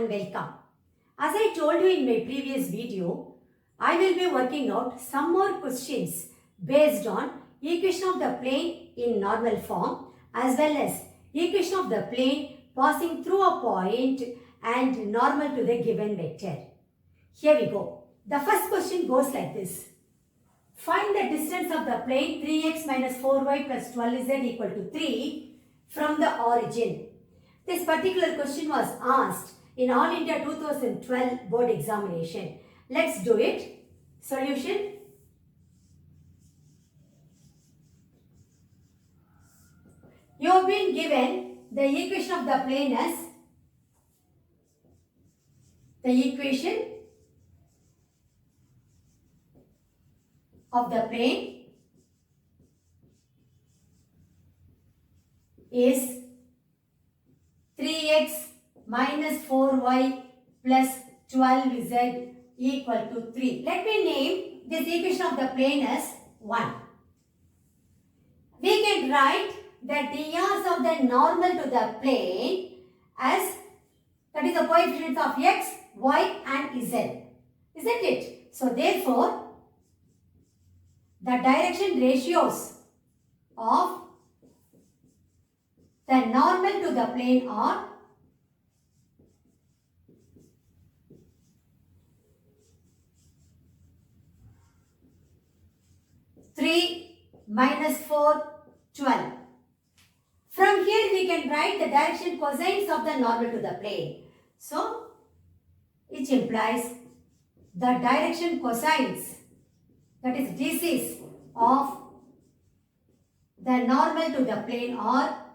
and welcome. As I told you in my previous video, I will be working out some more questions based on equation of the plane in normal form as well as equation of the plane passing through a point and normal to the given vector. Here we go. The first question goes like this. Find the distance of the plane 3x minus 4y plus 12z equal to 3 from the origin. This particular question was asked in All India 2012 board examination. Let's do it. Solution. You have been given the equation of the plane as the equation of the plane is 3x minus 4y plus 12z equal to 3. Let me name this equation of the plane as 1. We can write the drs of the normal to the plane as, that is the coefficients of x, y and z. Isn't it? So therefore, the direction ratios of the normal to the plane are minus 4, 12. From here we can write the direction cosines of the normal to the plane. So, which implies the direction cosines, that is DCs of the normal to the plane are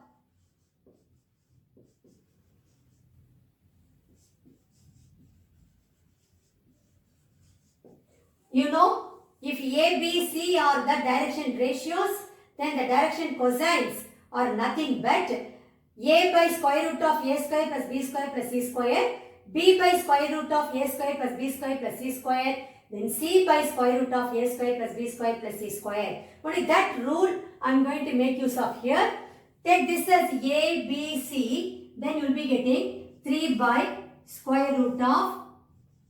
if A, B, C are the direction ratios, then the direction cosines are nothing but A by square root of A square plus B square plus C square, B by square root of A square plus B square plus C square, then C by square root of A square plus B square plus C square. Only that rule I am going to make use of here. Take this as A, B, C, then you will be getting 3 by square root of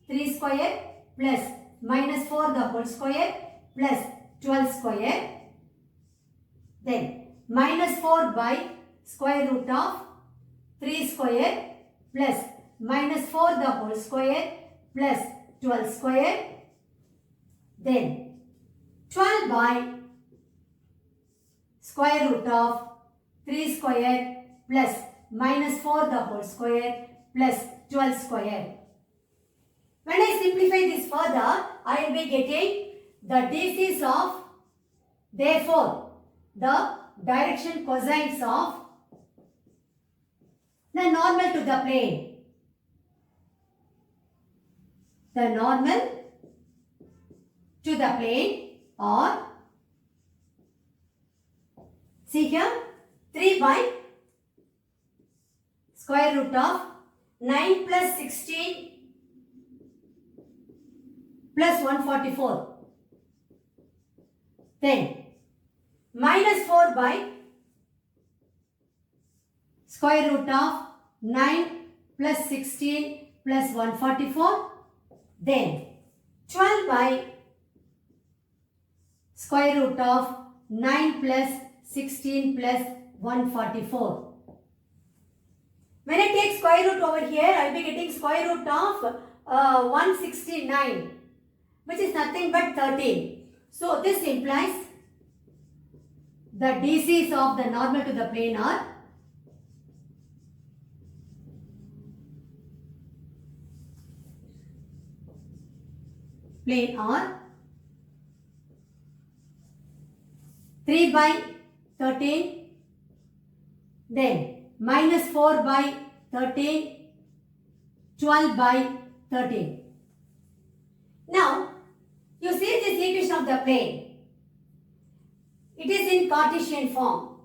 3 square plus minus 4 the whole square plus 12 square, then minus 4 by square root of 3 square plus minus 4 the whole square plus 12 square, then 12 by square root of 3 square plus minus 4 the whole square plus 12 square. When I simplify this further, I will be getting the DCs of, therefore, the direction cosines of the normal to the plane. The normal to the plane are, see here, 3 by square root of 9 plus 16 plus 144. Then minus 4 by square root of 9 plus 16 plus 144. Then 12 by square root of 9 plus 16 plus 144. When I take square root over here, I will be getting square root of 169, which is nothing but 13. So this implies the DCs of the normal to the plane are are 3 by 13, then minus 4 by 13, 12 by 13. Now, you see this equation of the plane. It is in Cartesian form.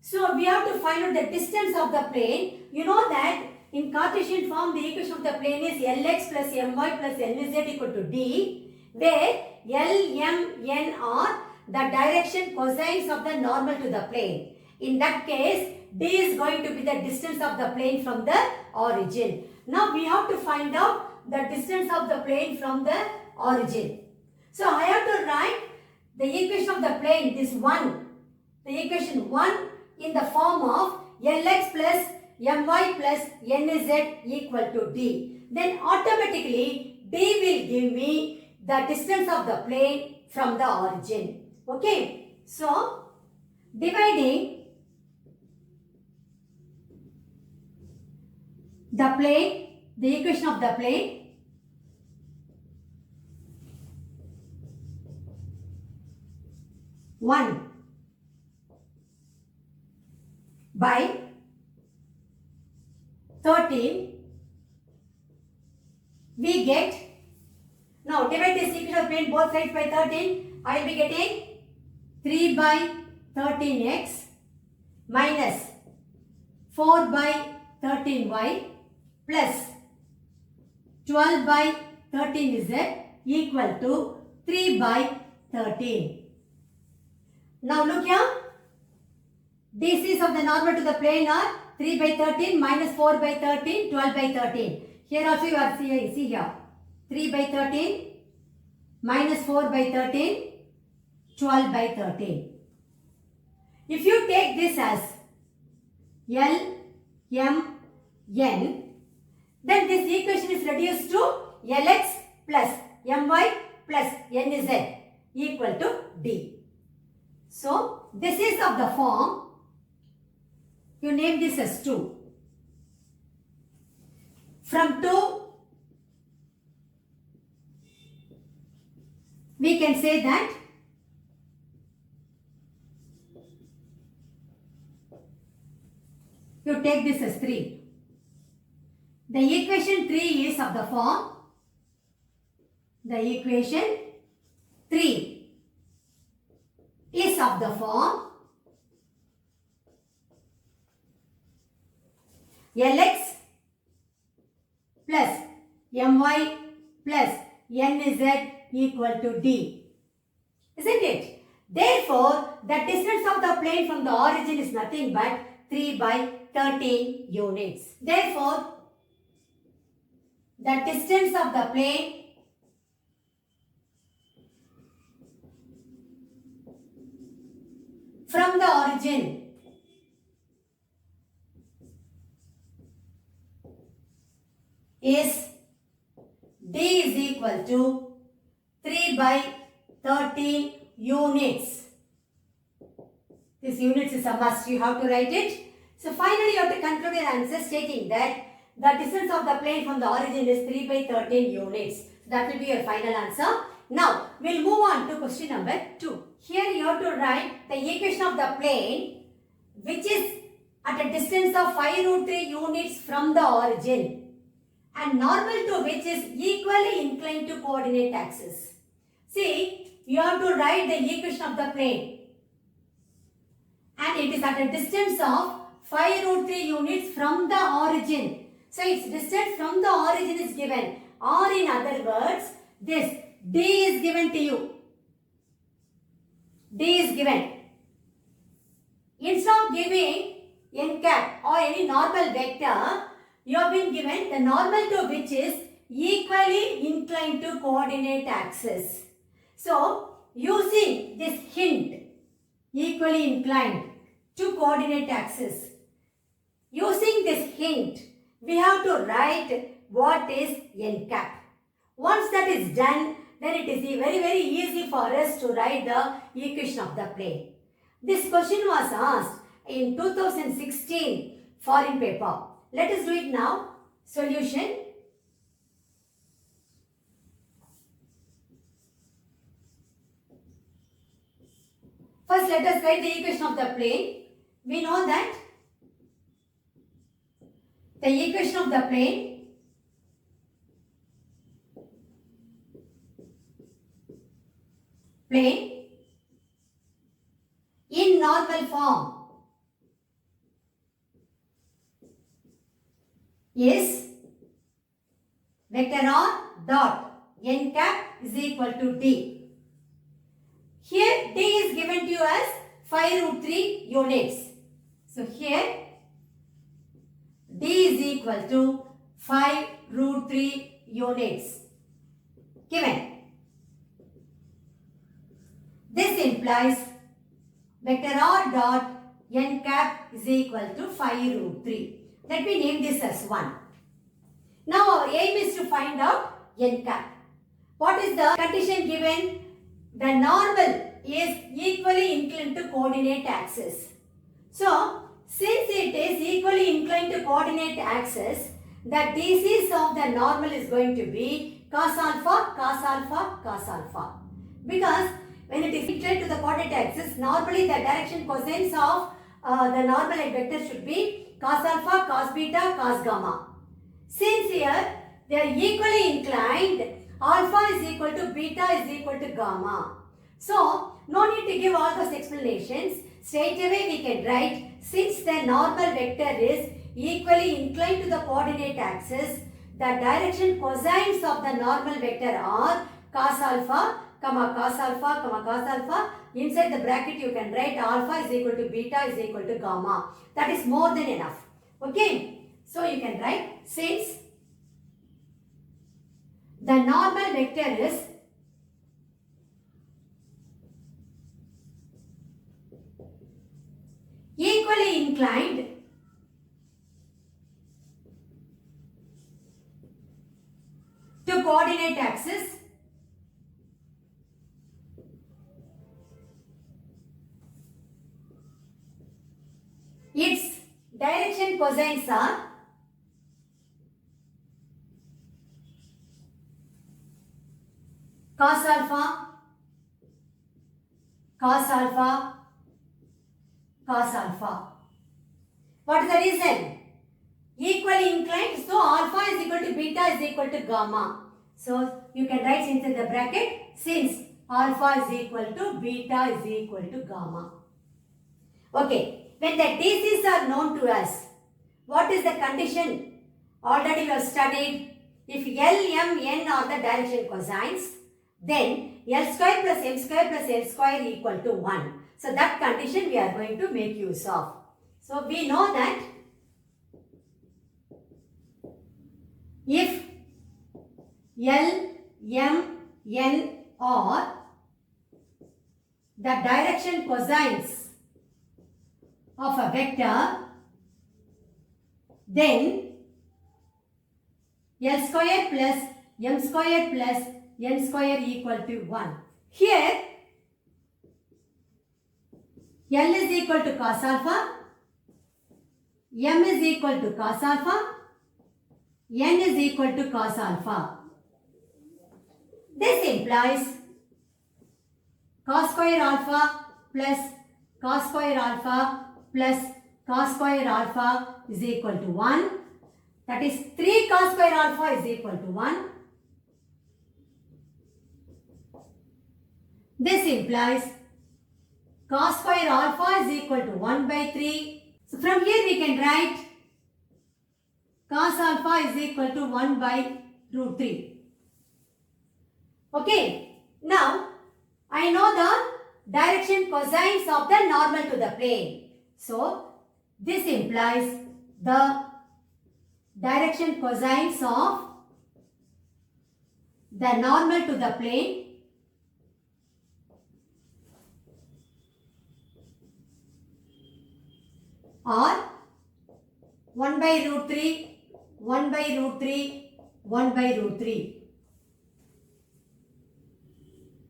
So, we have to find out the distance of the plane. You know that in Cartesian form, the equation of the plane is Lx plus My plus Lz equal to D, where L, M, N are the direction cosines of the normal to the plane. In that case, D is going to be the distance of the plane from the origin. Now we have to find out the distance of the plane from the origin. So I have to write the equation of the plane, this one, the equation 1 in the form of Lx plus My plus Nz equal to D. Then automatically D will give me the distance of the plane from the origin. Okay. So dividing the plane, the equation of the plane, one by 13, we get, now divide this equation of plane both sides by 13, I will be getting 3 by 13x minus 4 by 13y plus 12 by 13z equal to 3 by 13. Now look here, DCs of the normal to the plane are 3 by 13 minus 4 by 13, 12 by 13. Here also you are see here, 3 by 13 minus 4 by 13, 12 by 13. If you take this as L, M, N, then this equation is reduced to Lx plus My plus Nz equal to D. So this is of the form, you name this as 2. From 2, we can say that you take this as 3. The equation 3 is of the form, the equation 3 is of the form Lx plus My plus Nz equal to D. Isn't it? Therefore, the distance of the plane from the origin is nothing but 3 by 13 units. Therefore, the distance of the plane from the origin is D is equal to 3 by 13 units. This units is a must, you have to write it. So finally you have to conclude your answer stating that the distance of the plane from the origin is 3 by 13 units. So that will be your final answer. Now we'll move on to question number 2. Here you have to write the equation of the plane which is at a distance of 5 root 3 units from the origin and normal to which is equally inclined to coordinate axis. See, you have to write the equation of the plane and it is at a distance of 5 root 3 units from the origin. So its distance from the origin is given, or in other words, this D is given to you. D is given. Instead of giving n cap or any normal vector, you have been given the normal to which is equally inclined to coordinate axis. So, using this hint, equally inclined to coordinate axis, using this hint, we have to write what is n cap. Once that is done, then it is very easy for us to write the equation of the plane. This question was asked in 2016 foreign paper. Let us do it now. Solution. First, let us write the equation of the plane. We know that the equation of the plane in normal form is vector r dot n cap is equal to D. Here D is given to you as 5 root 3 units. So here D is equal to 5 root 3 units. Given. This implies vector r dot n cap is equal to 5 root 3. Let me name this as 1. Now our aim is to find out n cap. What is the condition given? The normal is equally inclined to coordinate axis. So, since it is equally inclined to coordinate axis, the thesis of the normal is going to be cos alpha, cos alpha, cos alpha. Because when it is inclined to the coordinate axis, normally the direction cosines of the normal vector should be cos alpha, cos beta, cos gamma. Since here they are equally inclined, alpha is equal to beta is equal to gamma. So, no need to give all those explanations. Straight away we can write, since the normal vector is equally inclined to the coordinate axis, the direction cosines of the normal vector are cos alpha, cos alpha, cos alpha. Inside the bracket you can write alpha is equal to beta is equal to gamma. That is more than enough. Okay. So you can write, since the normal vector is equally inclined to coordinate axis, its direction cosines are cos alpha, cos alpha, cos alpha. What is the reason? Equally inclined, so alpha is equal to beta is equal to gamma. So you can write inside the bracket, since alpha is equal to beta is equal to gamma. Okay, when the theses are known to us, what is the condition? Already we have studied, if L, M, N are the direction cosines, then L square plus M square plus L square equal to 1. So that condition we are going to make use of. So we know that if L, M, N are the direction cosines of a vector, then L square plus M square plus N square equal to 1. Here L is equal to cos alpha, M is equal to cos alpha, N is equal to cos alpha. This implies cos square alpha plus cos square alpha plus cos square alpha is equal to 1. That is 3 cos square alpha is equal to 1. This implies cos square alpha is equal to 1 by 3. So from here we can write cos alpha is equal to 1 by root 3. Okay. Now I know the direction cosines of the normal to the plane. So this implies the direction cosines of the normal to the plane are 1 by root 3, 1 by root 3, 1 by root 3.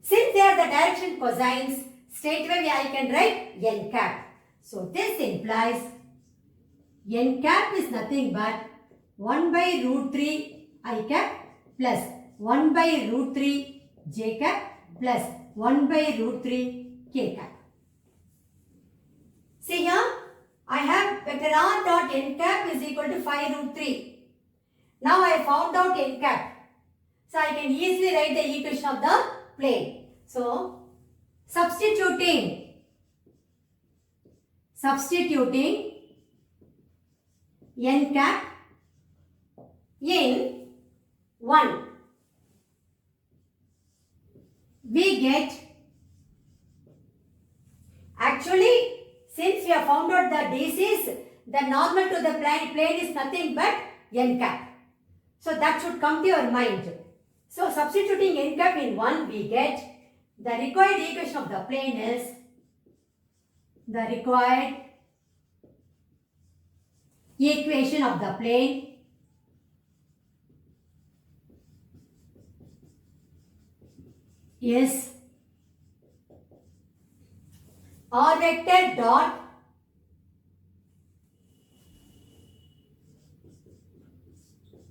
Since they are the direction cosines, straightaway I can write n cap. So this implies n cap is nothing but 1 by root 3 I cap plus 1 by root 3 j cap plus 1 by root 3 k cap. See here, I have vector r dot n cap is equal to 5 root 3. Now I found out n cap. So I can easily write the equation of the plane. So substituting n cap in 1, we get, actually since we have found out the DCs, the normal to the plane is nothing but n cap. So that should come to your mind. So substituting n cap in 1, we get the required equation of the plane is the required equation of the plane is r vector dot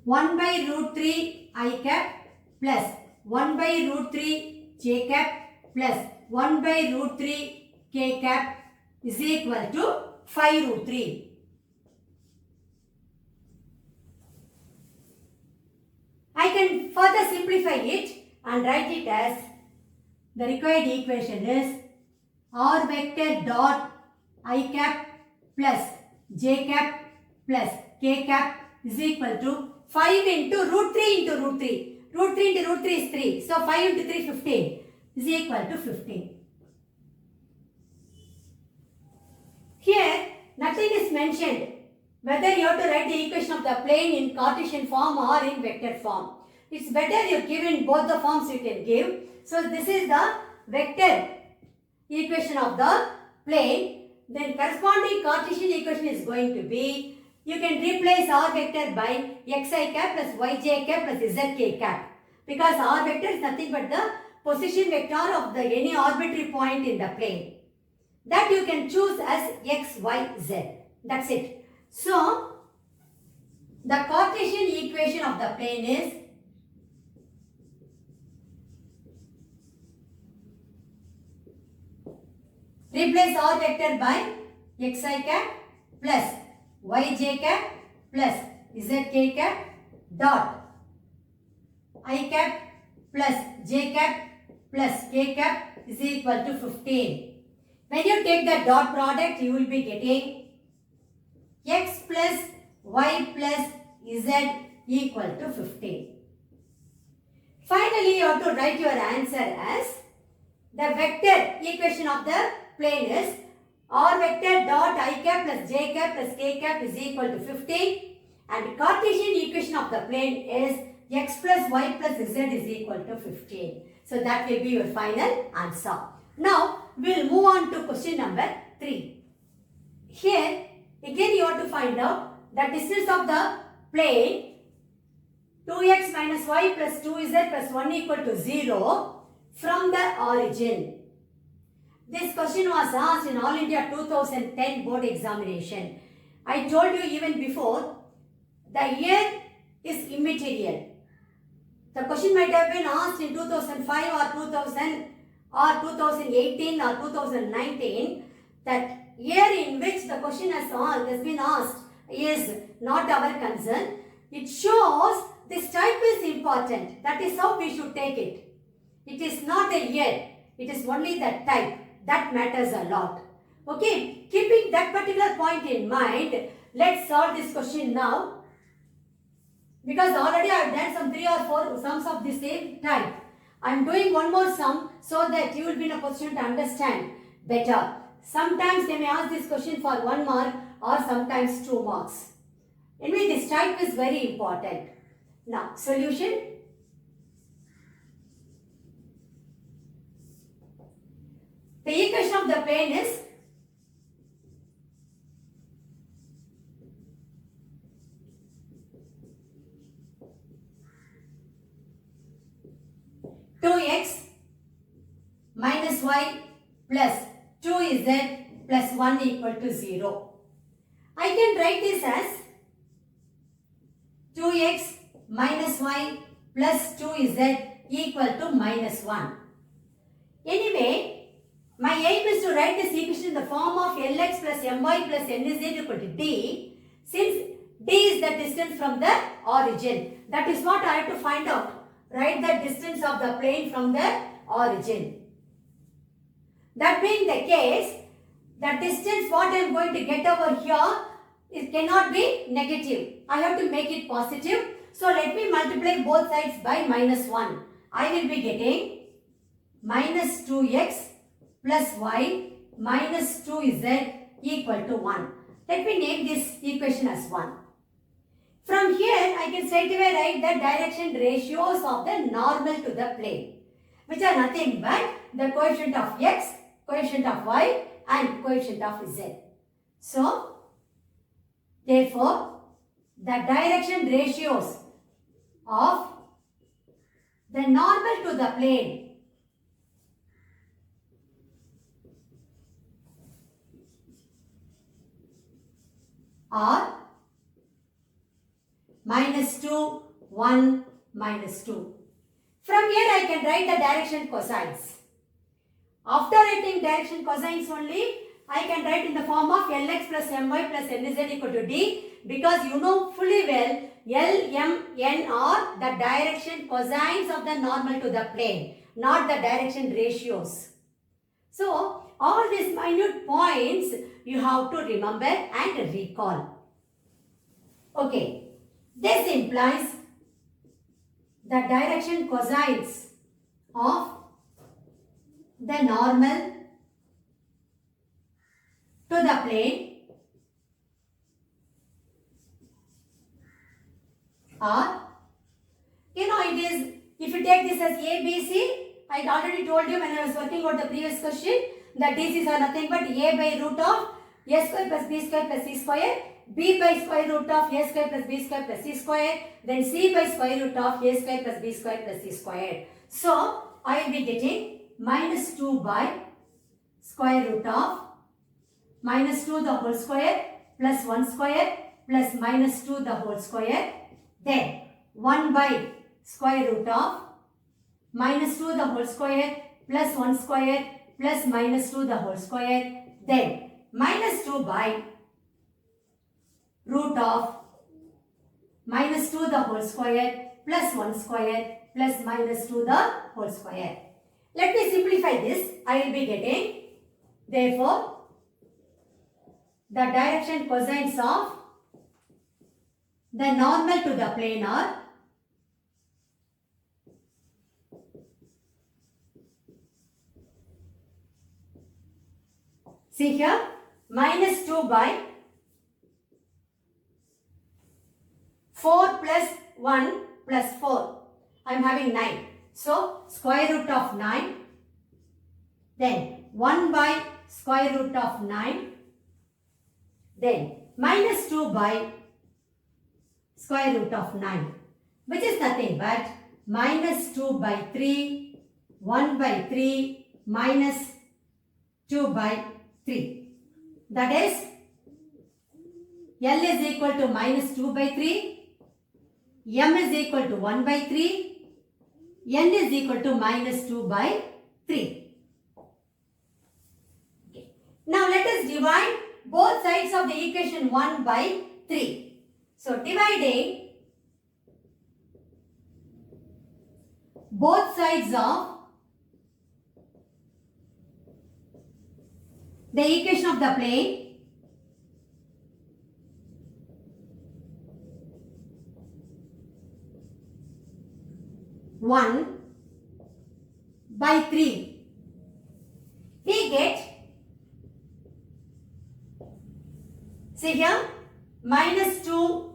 one by root 3 I cap plus 1 by root 3 j cap plus 1 by root 3 k cap is equal to 5 root 3. I can further simplify it and write it as the required equation is r vector dot I cap plus j cap plus k cap is equal to 5 into root 3 into root 3. Root 3 into root 3 is 3. So 5 into 3 15 is equal to 15. Here nothing is mentioned whether you have to write the equation of the plane in Cartesian form or in vector form. It's better you give in both the forms you can give. So this is the vector equation of the plane. Then corresponding Cartesian equation is going to be, you can replace r vector by xi cap plus yj cap plus zk cap. Because r vector is nothing but the position vector of the any arbitrary point in the plane. That you can choose as x, y, z. That's it. So, the Cartesian equation of the plane is replace r vector by xi cap plus yj cap plus zk cap dot I cap plus j cap plus k cap is equal to 15. When you take the dot product, you will be getting x plus y plus z equal to 15. Finally, you have to write your answer as the vector equation of the plane is r vector dot I cap plus j cap plus k cap is equal to 15, and Cartesian equation of the plane is x plus y plus z is equal to 15. So that will be your final answer. Now we will move on to question number 3. Here again you have to find out the distance of the plane 2x minus y plus 2z plus 1 equal to 0 from the origin. This question was asked in All India 2010 board examination. I told you even before, the year is immaterial. The question might have been asked in 2005 or 2000 or 2018 or 2019. That year in which the question has been asked is not our concern. It shows this type is important. That is how we should take it. It is not a year. It is only the type. That matters a lot. Okay. Keeping that particular point in mind, let's solve this question now. Because already I have done some 3 or 4 sums of the same type. I am doing one more sum so that you will be in a position to understand better. Sometimes they may ask this question for 1 mark or sometimes 2 marks. Anyway, this type is very important. Now, solution. The equation of the plane is minus y plus 2z plus 1 equal to 0. I can write this as 2x minus y plus 2z equal to minus 1. Anyway, my aim is to write this equation in the form of Lx plus My plus Nz equal to d, since d is the distance from the origin. That is what I have to find out. Write the distance of the plane from the origin. That being the case, the distance what I am going to get over here, it cannot be negative. I have to make it positive. So let me multiply both sides by minus 1. I will be getting minus 2x plus y minus 2z equal to 1. Let me name this equation as 1. From here, I can straight away write the direction ratios of the normal to the plane, which are nothing but the coefficient of x, coefficient of y, and coefficient of z. So, therefore, the direction ratios of the normal to the plane are -2, 1, -2. From here I can write the direction cosines. After writing direction cosines only, I can write in the form of Lx plus My plus Nz equal to D, because you know fully well L, M, N are the direction cosines of the normal to the plane, not the direction ratios. So, all these minute points you have to remember and recall. Okay, this implies the direction cosines of the normal to the plane are, it is, if you take this as A, B, C, I already told you when I was working on the previous question that these are nothing but A by root of A square plus B square plus C square, B by square root of A square plus B square plus C square, then C by square root of A square plus B square plus C square. So, I will be getting -2 by square root of -2 the whole square plus 1 square plus -2 the whole square, then 1 by square root of -2 the whole square plus 1 square plus -2 the whole square, then -2 by root of -2 the whole square plus 1 square plus -2 the whole square. Let me simplify this. I will be getting, therefore, the direction cosines of the normal to the plane are see here, -2 by 4 plus 1 plus 4. I am having 9. So, square root of 9. Then 1 by square root of 9. Then -2 by square root of 9. Which is nothing but -2 by 3, 1 by 3, -2 by 3. That is, L is equal to -2 by 3. M is equal to 1 by 3. N is equal to -2 by 3. Okay. Now let us divide both sides of the equation 1 by 3. So dividing both sides of the equation of the plane, one by 3, we get, see here, -2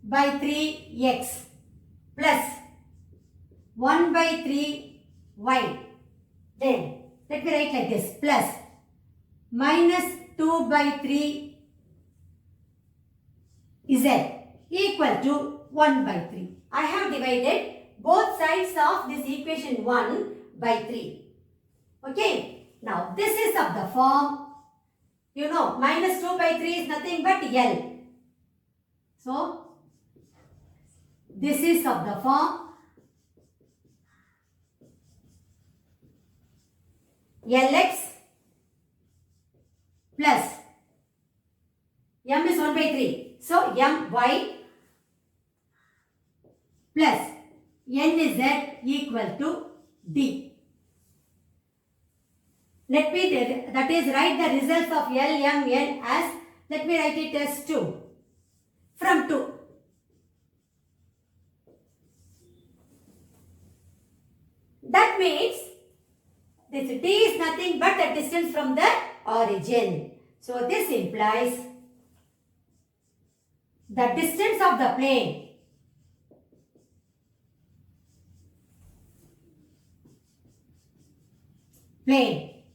by 3x plus 1 by 3y. Then let me write like this, plus -2 by 3z equal to 1 by 3. I have divided both sides of this equation 1 by 3. Okay. Now this is of the form, -2 by 3 is nothing but L. So this is of the form Lx plus M is 1 by 3. So My plus Nz equal to D. Let me, that is, write the results of L, M, N as, let me write it as 2. From 2. That means this D is nothing but the distance from the origin. So this implies the distance of the plane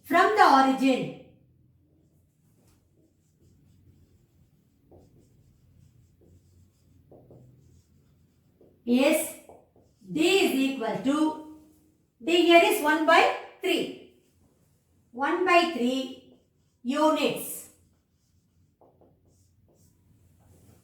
from the origin is d is equal to, d here is 1 by 3. 1 by 3 units.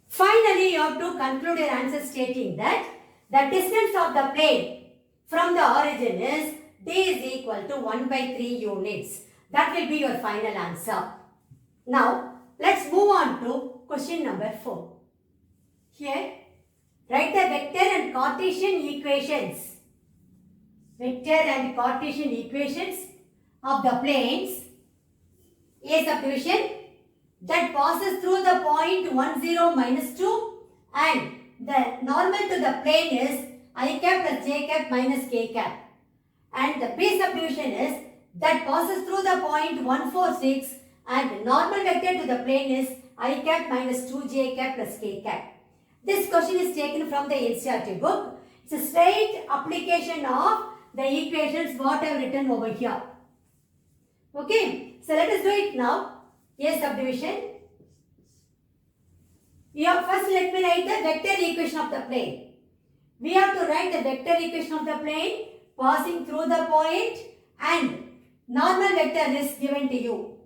Finally, you have to conclude your answer stating that the distance of the plane from the origin is d is equal to 1 by 3 units. That will be your final answer. Now, let's move on to question number 4. Here, write the vector and Cartesian equations. Vector and Cartesian equations of the planes A subdivision that passes through the point 1, 0, minus 2, and the normal to the plane is I cap plus j cap minus k cap. And the B subdivision is that passes through the point 1, 4, 6, and normal vector to the plane is I cap minus 2j cap plus k cap. This question is taken from the NCERT book. It's a straight application of the equations what I have written over here. Okay, so let us do it now. A subdivision. First let me write the vector equation of the plane. We have to write the vector equation of the plane passing through the point and normal vector is given to you.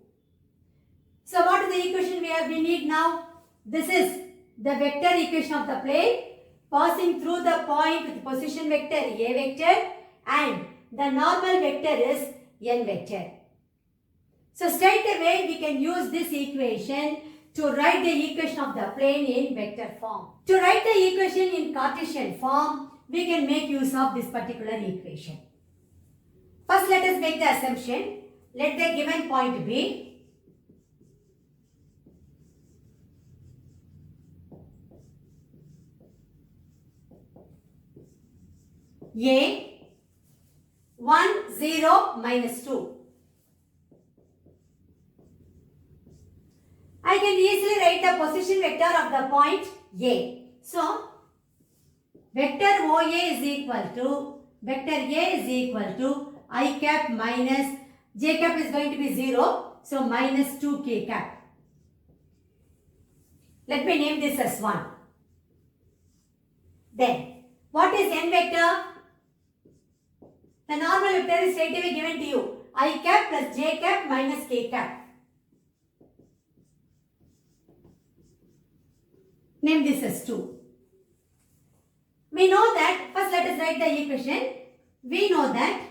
So what is the equation we need now? This is the vector equation of the plane passing through the point with position vector A vector and the normal vector is n vector. So straight away we can use this equation to write the equation of the plane in vector form. To write the equation in Cartesian form, we can make use of this particular equation. First let us make the assumption. Let the given point be A 1, 0, minus 2. I can easily write the position vector of the point A. So, vector OA is equal to I cap minus j cap is going to be 0. So, minus 2k cap. Let me name this as 1. Then, what is n vector? The normal vector is straight away given to you. I cap plus j cap minus k cap. Name this as 2. We know that, first let us write the equation. We know that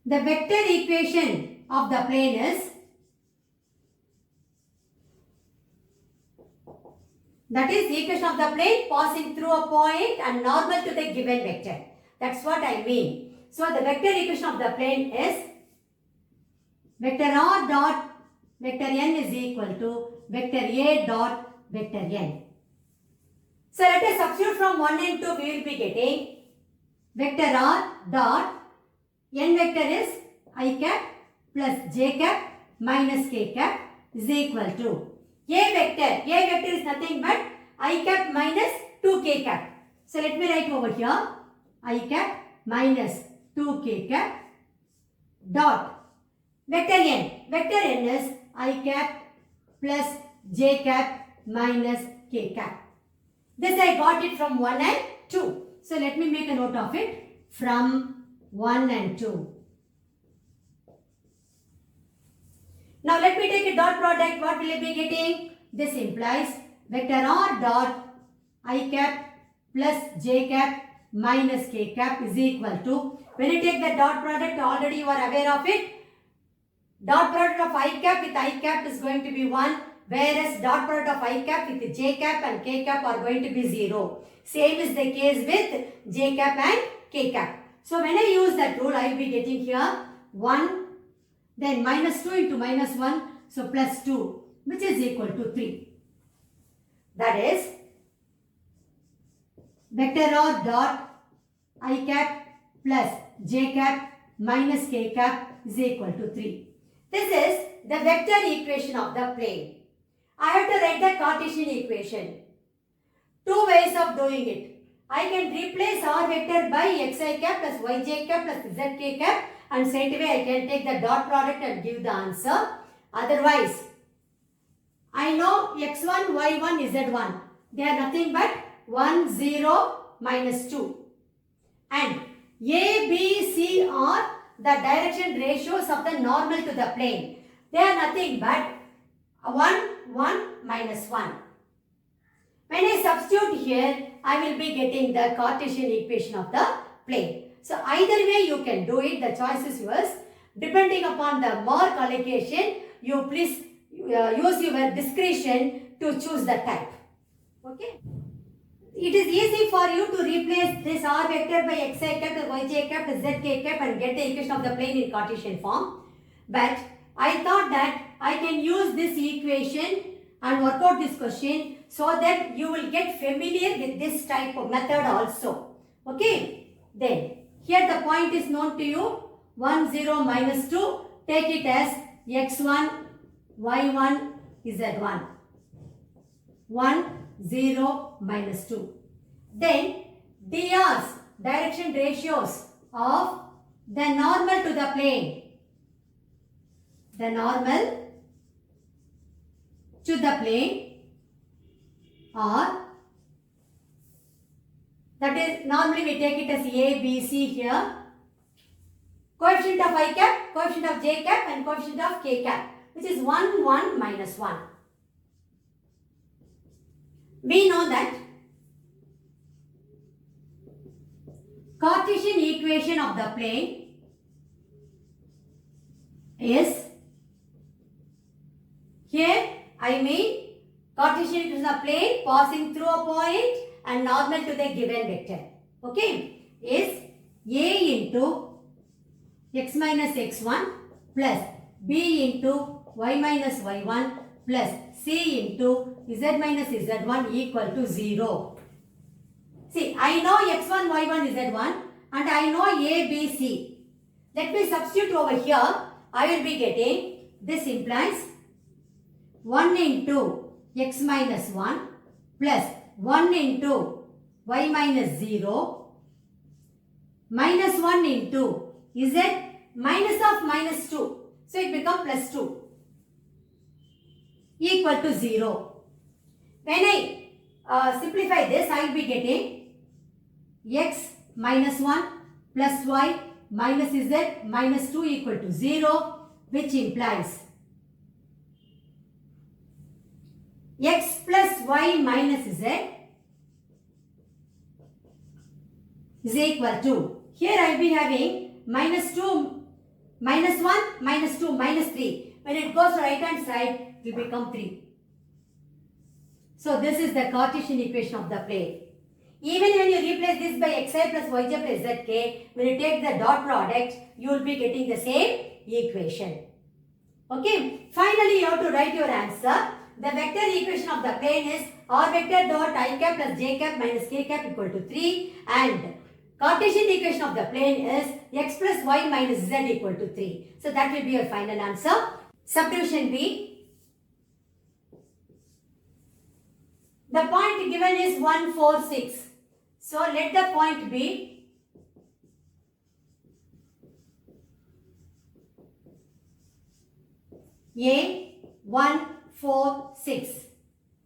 the vector equation of the plane is, that is equation of the plane passing through a point and normal to the given vector. That's what I mean. So the vector equation of the plane is vector r dot vector n is equal to vector a dot vector n. So let us substitute from 1 and 2, we will be getting vector r dot n vector is I cap plus j cap minus k cap is equal to a vector is nothing but I cap minus 2k cap. So let me write over here I cap minus 2k cap dot vector n is I cap plus j cap minus k cap. This I got it from 1 and 2. So let me make a note of it from 1 and 2. Now let me take a dot product. What will I be getting? This implies vector r dot I cap plus j cap minus k cap is equal to, when you take the dot product, already you are aware of it. Dot product of I cap with I cap is going to be 1, whereas dot product of I cap with j cap and k cap are going to be 0. Same is the case with j cap and k cap. So when I use that rule, I will be getting here 1, then minus 2 into minus 1, so plus 2, which is equal to 3. That is vector r dot I cap plus j cap minus k cap is equal to 3. This is the vector equation of the plane. I have to write the Cartesian equation. Two ways of doing it. I can replace r vector by xi cap plus yj cap plus zk cap and straight away I can take the dot product and give the answer. Otherwise, I know x1, y1, z1. They are nothing but 1, 0, minus 2. And A, B, C are the direction ratios of the normal to the plane. They are nothing but 1, 1, minus 1. When I substitute here, I will be getting the Cartesian equation of the plane. So either way you can do it, the choice is yours. Depending upon the mark allocation, you please use your discretion to choose the type. Okay? It is easy for you to replace this r vector by xi cap plus yj cap plus zk cap and get the equation of the plane in Cartesian form. But I thought that I can use this equation and work out this question so that you will get familiar with this type of method also. Okay? Then, here the point is known to you. 1, 0, minus 2. Take it as x1, y1, z1. 1, 0, minus 2. Then, DRs, direction ratios of the normal to the plane. The normal to the plane are, that is, normally we take it as A, B, C here. Coefficient of I cap, coefficient of J cap and coefficient of K cap, which is 1, 1, minus 1. We know that Cartesian equation of the plane is, here I mean Cartesian equation of the plane passing through a point and normal to the given vector. Okay, is A into x minus x1 plus b into y minus y1 plus c into z minus z1 equal to 0. See, I know x1, y1, z1 and I know a, b, c. Let me substitute over here. I will be getting, this implies 1 into x minus 1 plus 1 into y minus 0 minus 1 into z minus of minus 2. So it becomes plus 2 equal to 0. When I simplify this, I will be getting x minus 1 plus y minus z minus 2 equal to 0, which implies x plus y minus z is equal to, here I will be having minus 2, minus 1, minus 2, minus 3. When it goes to right hand side, it will become 3. So this is the Cartesian equation of the plane. Even when you replace this by xi plus yj plus zk, when you take the dot product, you will be getting the same equation. Okay. Finally, you have to write your answer. The vector equation of the plane is r vector dot I cap plus j cap minus k cap equal to 3, and Cartesian equation of the plane is x plus y minus z equal to 3. So that will be your final answer. Subdivision B. The point given is 1, 4, 6. So let the point be A, 1, 4, 6.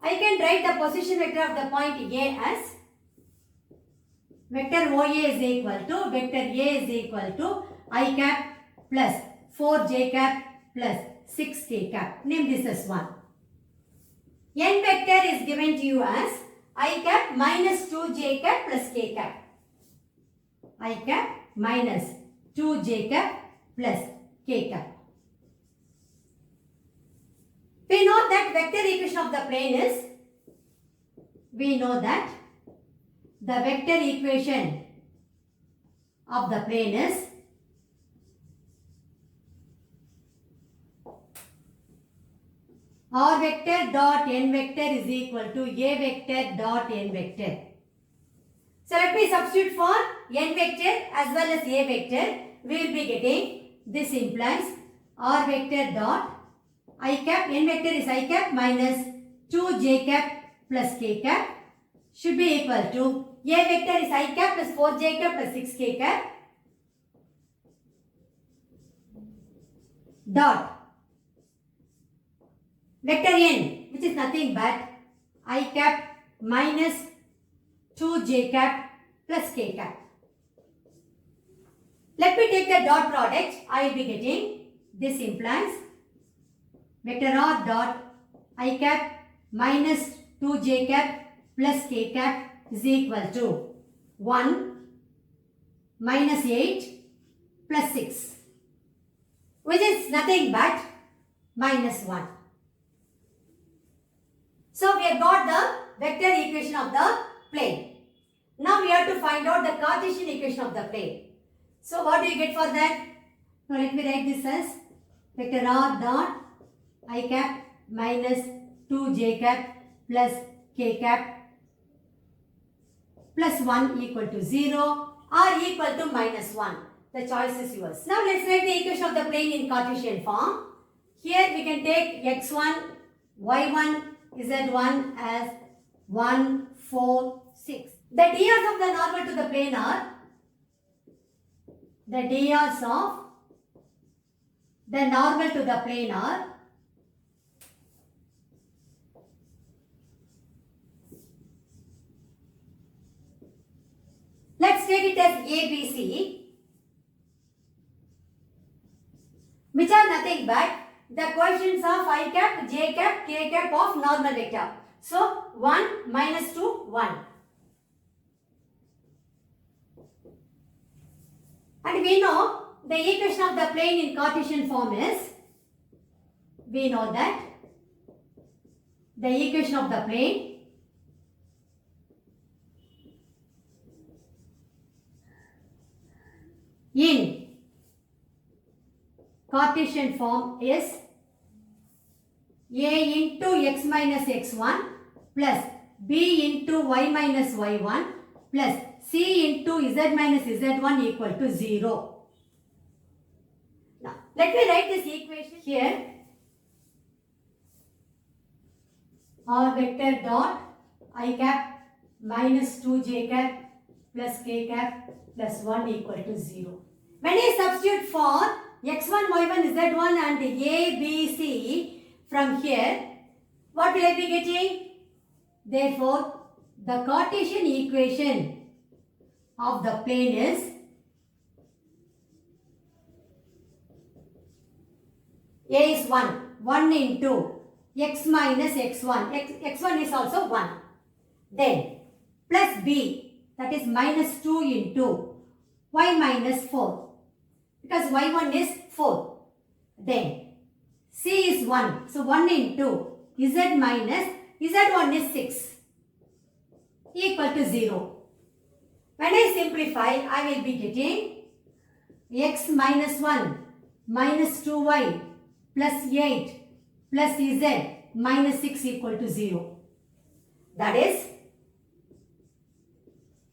I can write the position vector of the point A as vector OA is equal to, vector A is equal to I cap plus 4j cap plus 6k cap. Name this as 1. N vector is given to you as I cap minus 2j cap plus k cap. I cap minus 2j cap plus k cap. We know that vector equation of the plane is, we know that the vector equation of the plane is r vector dot n vector is equal to a vector dot n vector. So let me substitute for n vector as well as a vector. We will be getting, this implies r vector dot I cap, n vector is I cap minus 2j cap plus k cap should be equal to a vector is I cap plus 4j cap plus 6k cap dot vector n, which is nothing but I cap minus 2j cap plus k cap. Let me take the dot product. I will be getting, this implies vector r dot I cap minus 2j cap plus k cap is equal to 1 minus 8 plus 6, which is nothing but minus 1. So we have got the vector equation of the plane. Now we have to find out the Cartesian equation of the plane. So what do you get for that? Now let me write this as vector r dot I cap minus 2j cap plus k cap plus 1 equal to 0 or equal to minus 1. The choice is yours. Now let's write the equation of the plane in Cartesian form. Here we can take x1, y1, z1 as 1, 4, 6. The drs of the normal to the plane are, the drs of the normal to the plane are let's take it as ABC, which are nothing but the coefficients of I cap, j cap, k cap of normal vector. So 1 minus 2, 1. And we know the equation of the plane in Cartesian form is, we know that the equation of the plane in Cartesian form is a into x minus x1 plus b into y minus y1 plus c into z minus z1 equal to 0. Now, let me write this equation here. R vector dot I cap minus 2j cap plus k cap plus 1 equal to 0. When I substitute for x1, y1, z1 and a, b, c from here, what will I be getting? Therefore, the Cartesian equation of the plane is a is 1 into x minus x1, x1 is also 1. Then plus b, that is minus 2 into y minus 4, because y1 is 4. Then c is 1, so 1 into z minus z1 is 6 equal to 0. When I simplify, I will be getting x minus 1 minus 2y plus 8 plus z minus 6 equal to 0. That is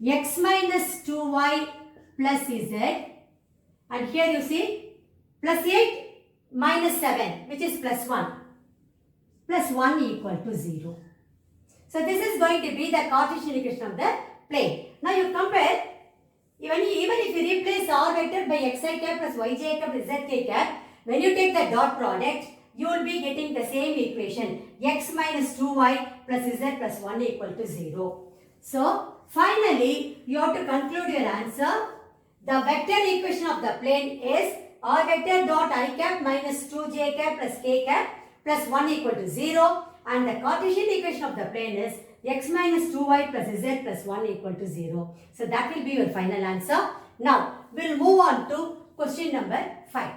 x minus 2y plus z, and here you see plus 8 minus 7, which is plus 1 equal to 0. So this is going to be the Cartesian equation of the plane. Now you compare, even if you replace r vector by xi cap plus yj cap plus zk cap, when you take the dot product, you will be getting the same equation, x minus 2y plus z plus 1 equal to 0. So finally, you have to conclude your answer. The vector equation of the plane is r vector dot I cap minus 2j cap plus k cap plus 1 equal to 0, and the Cartesian equation of the plane is x minus 2y plus z plus 1 equal to 0. So that will be your final answer. Now, we'll move on to question number 5.